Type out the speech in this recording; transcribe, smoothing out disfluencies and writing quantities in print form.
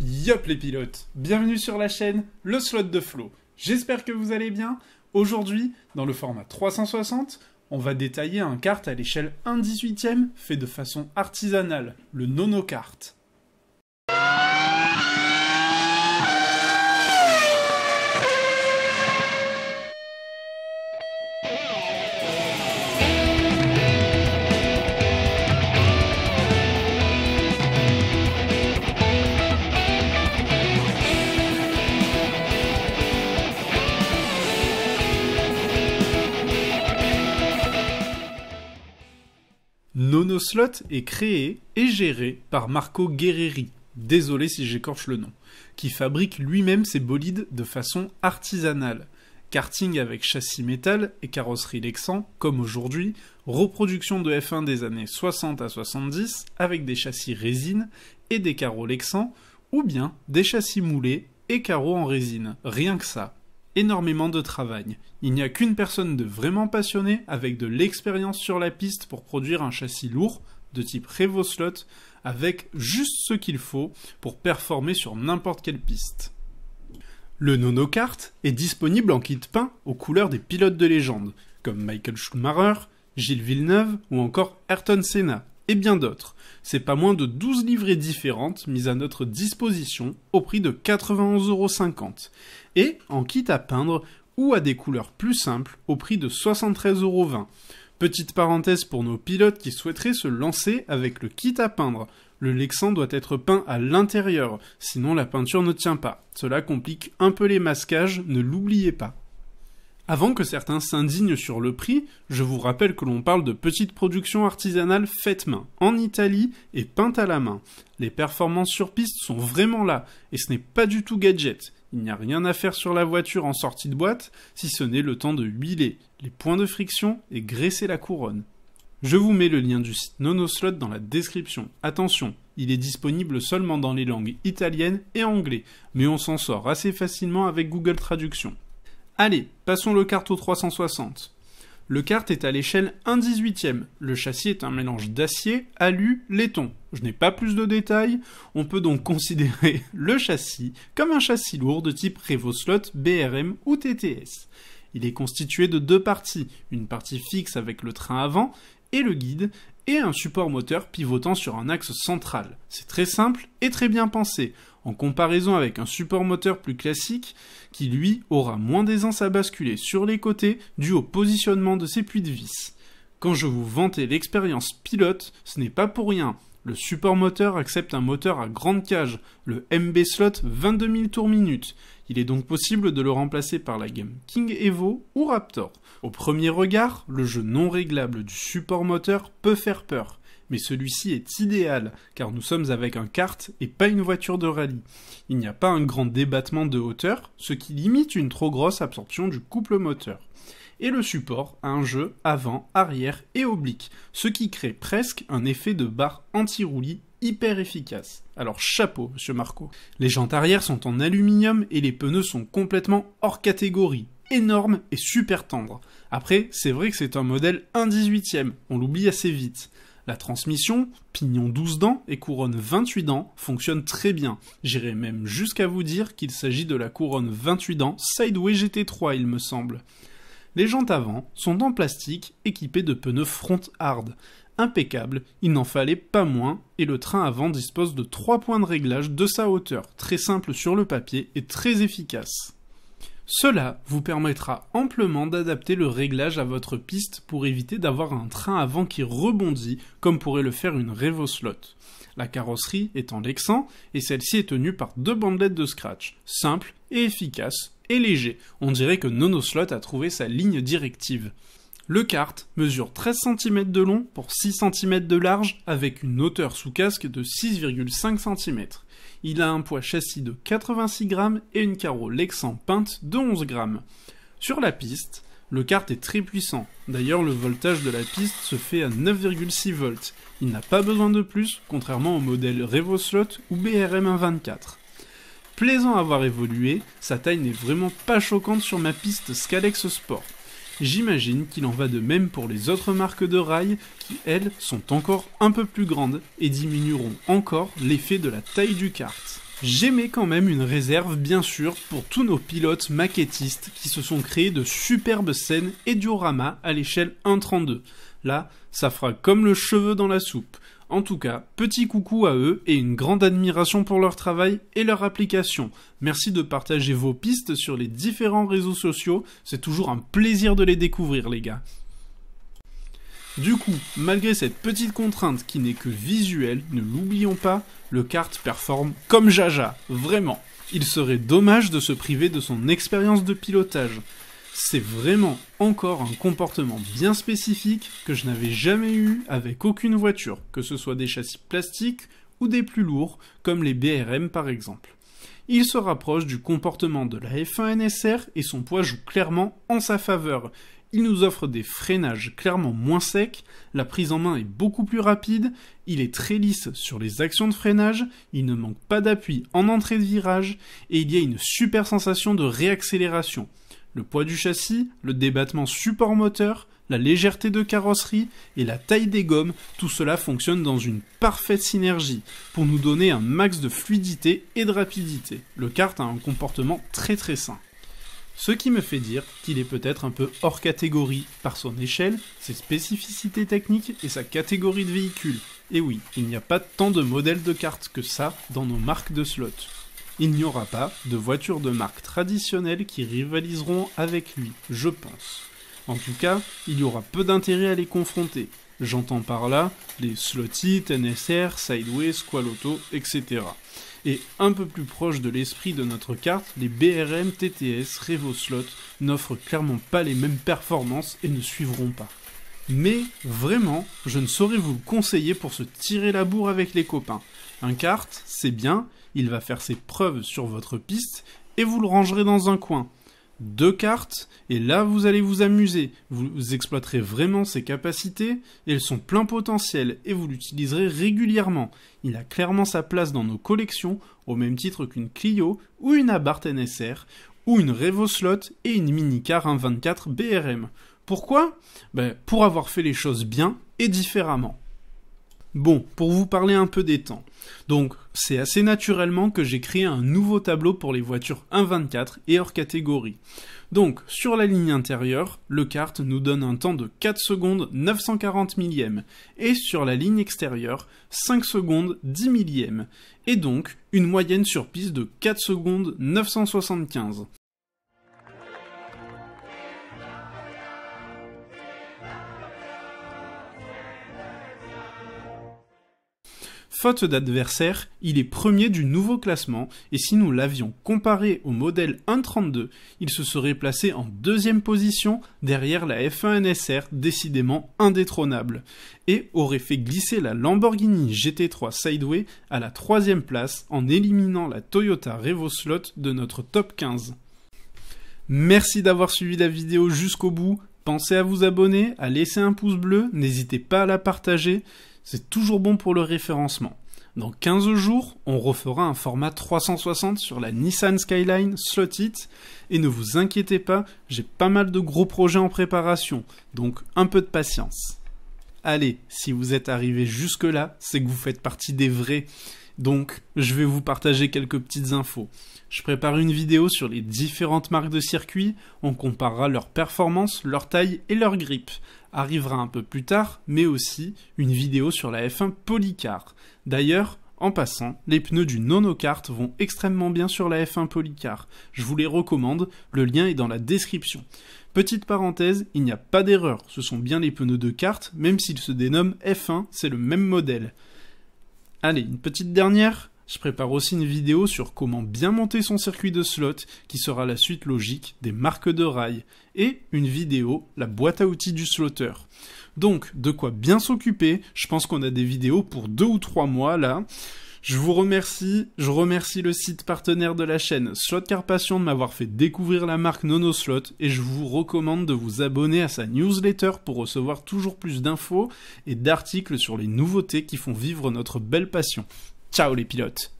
Yop les pilotes, bienvenue sur la chaîne, le slot de Flo. J'espère que vous allez bien. Aujourd'hui, dans le format 360, on va détailler un kart à l'échelle 1/18e fait de façon artisanale, le NonoKart. NonoSlot est créé et géré par Marco Guerreri, désolé si j'écorche le nom, qui fabrique lui-même ses bolides de façon artisanale. Karting avec châssis métal et carrosserie Lexan, comme aujourd'hui, reproduction de F1 des années 60 à 70 avec des châssis résine et des carreaux Lexan, ou bien des châssis moulés et carreaux en résine, rien que ça. Énormément de travail. Il n'y a qu'une personne de vraiment passionnée avec de l'expérience sur la piste pour produire un châssis lourd de type RevoSlot avec juste ce qu'il faut pour performer sur n'importe quelle piste. Le NonoKart est disponible en kit peint aux couleurs des pilotes de légende comme Michael Schumacher, Gilles Villeneuve ou encore Ayrton Senna et bien d'autres. C'est pas moins de 12 livrées différentes mises à notre disposition au prix de 91,50 € et en kit à peindre ou à des couleurs plus simples au prix de 73,20 €. Petite parenthèse pour nos pilotes qui souhaiteraient se lancer avec le kit à peindre. Le Lexan doit être peint à l'intérieur, sinon la peinture ne tient pas. Cela complique un peu les masquages, ne l'oubliez pas. Avant que certains s'indignent sur le prix, je vous rappelle que l'on parle de petites productions artisanales faites main, en Italie et peintes à la main. Les performances sur piste sont vraiment là, et ce n'est pas du tout gadget. Il n'y a rien à faire sur la voiture en sortie de boîte, si ce n'est le temps de huiler les points de friction et graisser la couronne. Je vous mets le lien du site NonoSlot dans la description. Attention, il est disponible seulement dans les langues italiennes et anglais, mais on s'en sort assez facilement avec Google Traduction. Allez, passons le kart au 360. Le kart est à l'échelle 1/18e. Le châssis est un mélange d'acier, alu, laiton. Je n'ai pas plus de détails. On peut donc considérer le châssis comme un châssis lourd de type RevoSlot, BRM ou TTS. Il est constitué de deux parties, une partie fixe avec le train avant et le guide, et un support moteur pivotant sur un axe central. C'est très simple et très bien pensé, en comparaison avec un support moteur plus classique, qui lui aura moins d'aisance à basculer sur les côtés dû au positionnement de ses puits de vis. Quand je vous vantais l'expérience pilote, ce n'est pas pour rien. Le support moteur accepte un moteur à grande cage, le MB-Slot 22 000 tours minute. Il est donc possible de le remplacer par la gamme King Evo ou Raptor. Au premier regard, le jeu non réglable du support moteur peut faire peur. Mais celui-ci est idéal, car nous sommes avec un kart et pas une voiture de rallye. Il n'y a pas un grand débattement de hauteur, ce qui limite une trop grosse absorption du couple moteur. Et le support a un jeu avant, arrière et oblique, ce qui crée presque un effet de barre anti-roulis hyper efficace. Alors chapeau, monsieur Marco. Les jantes arrière sont en aluminium et les pneus sont complètement hors catégorie, énormes et super tendres. Après, c'est vrai que c'est un modèle 1/18e, on l'oublie assez vite. La transmission, pignon 12 dents et couronne 28 dents, fonctionne très bien. J'irai même jusqu'à vous dire qu'il s'agit de la couronne 28 dents Sideway GT3, il me semble. Les jantes avant sont en plastique équipées de pneus front hard. Impeccable, il n'en fallait pas moins, et le train avant dispose de 3 points de réglage de sa hauteur, très simple sur le papier et très efficace. Cela vous permettra amplement d'adapter le réglage à votre piste pour éviter d'avoir un train avant qui rebondit comme pourrait le faire une RevoSlot. La carrosserie est en Lexan et celle-ci est tenue par 2 bandelettes de scratch, simple et efficace et léger. On dirait que NonoSlot a trouvé sa ligne directive. Le kart mesure 13 cm de long pour 6 cm de large avec une hauteur sous casque de 6,5 cm. Il a un poids châssis de 86 grammes et une carreau Lexan peinte de 11 grammes. Sur la piste, le kart est très puissant. D'ailleurs, le voltage de la piste se fait à 9,6 volts. Il n'a pas besoin de plus, contrairement au modèle RevoSlot ou BRM 124. Plaisant à voir évoluer, sa taille n'est vraiment pas choquante sur ma piste Scalex Sport. J'imagine qu'il en va de même pour les autres marques de rails qui, elles, sont encore un peu plus grandes et diminueront encore l'effet de la taille du kart. J'émets quand même une réserve bien sûr pour tous nos pilotes maquettistes qui se sont créés de superbes scènes et dioramas à l'échelle 1/32. Là, ça fera comme le cheveu dans la soupe. En tout cas, petit coucou à eux et une grande admiration pour leur travail et leur application. Merci de partager vos pistes sur les différents réseaux sociaux, c'est toujours un plaisir de les découvrir les gars. Du coup, malgré cette petite contrainte qui n'est que visuelle, ne l'oublions pas, le kart performe comme Jaja, vraiment. Il serait dommage de se priver de son expérience de pilotage. C'est vraiment encore un comportement bien spécifique que je n'avais jamais eu avec aucune voiture, que ce soit des châssis plastiques ou des plus lourds, comme les BRM par exemple. Il se rapproche du comportement de la F1 NSR et son poids joue clairement en sa faveur. Il nous offre des freinages clairement moins secs, la prise en main est beaucoup plus rapide, il est très lisse sur les actions de freinage, il ne manque pas d'appui en entrée de virage, et il y a une super sensation de réaccélération. Le poids du châssis, le débattement support moteur, la légèreté de carrosserie et la taille des gommes, tout cela fonctionne dans une parfaite synergie pour nous donner un max de fluidité et de rapidité. Le kart a un comportement très sain. Ce qui me fait dire qu'il est peut-être un peu hors catégorie par son échelle, ses spécificités techniques et sa catégorie de véhicule. Et oui, il n'y a pas tant de modèles de kart que ça dans nos marques de slots. Il n'y aura pas de voitures de marque traditionnelles qui rivaliseront avec lui, je pense. En tout cas, il y aura peu d'intérêt à les confronter. J'entends par là les Slot-It, NSR, Sideway, Squalauto, etc. Et un peu plus proche de l'esprit de notre carte, les BRM, TTS, RevoSlot n'offrent clairement pas les mêmes performances et ne suivront pas. Mais vraiment, je ne saurais vous le conseiller pour se tirer la bourre avec les copains. Un kart, c'est bien, il va faire ses preuves sur votre piste et vous le rangerez dans un coin. 2 cartes, et là vous allez vous amuser, vous exploiterez vraiment ses capacités, elles sont plein potentiel, et vous l'utiliserez régulièrement. Il a clairement sa place dans nos collections, au même titre qu'une Clio, ou une Abarth NSR, ou une RevoSlot et une minicar 1.24 BRM. Pourquoi ? Pour avoir fait les choses bien et différemment. Bon, pour vous parler un peu des temps. Donc, c'est assez naturellement que j'ai créé un nouveau tableau pour les voitures 1.24 et hors catégorie. Donc, sur la ligne intérieure, le kart nous donne un temps de 4 secondes 940 millièmes, et sur la ligne extérieure, 5 secondes 10 millièmes, et donc une moyenne sur piste de 4 secondes 975. Faute d'adversaire, il est premier du nouveau classement, et si nous l'avions comparé au modèle 1.32, il se serait placé en deuxième position derrière la F1 NSR, décidément indétrônable, et aurait fait glisser la Lamborghini GT3 Sideway à la 3e place en éliminant la Toyota RevoSlot de notre top 15. Merci d'avoir suivi la vidéo jusqu'au bout, pensez à vous abonner, à laisser un pouce bleu, n'hésitez pas à la partager, c'est toujours bon pour le référencement. Dans 15 jours, on refera un format 360 sur la Nissan Skyline Slot-It, et ne vous inquiétez pas, j'ai pas mal de gros projets en préparation, donc un peu de patience. Allez, si vous êtes arrivé jusque-là, c'est que vous faites partie des vrais. Donc, je vais vous partager quelques petites infos. Je prépare une vidéo sur les différentes marques de circuits, on comparera leurs performances, leur taille et leur grip. Arrivera un peu plus tard, mais aussi une vidéo sur la F1 Polycar. D'ailleurs, en passant, les pneus du Nonokart vont extrêmement bien sur la F1 Polycar. Je vous les recommande, le lien est dans la description. Petite parenthèse, il n'y a pas d'erreur, ce sont bien les pneus de kart, même s'ils se dénomment F1, c'est le même modèle. Allez, une petite dernière. Je prépare aussi une vidéo sur comment bien monter son circuit de slot, qui sera la suite logique des marques de rails, et une vidéo, la boîte à outils du slotter. Donc, de quoi bien s'occuper, je pense qu'on a des vidéos pour 2 ou 3 mois là. Je remercie le site partenaire de la chaîne Slot Car Passion de m'avoir fait découvrir la marque Nonoslot, et je vous recommande de vous abonner à sa newsletter pour recevoir toujours plus d'infos et d'articles sur les nouveautés qui font vivre notre belle passion. Ciao les pilotes!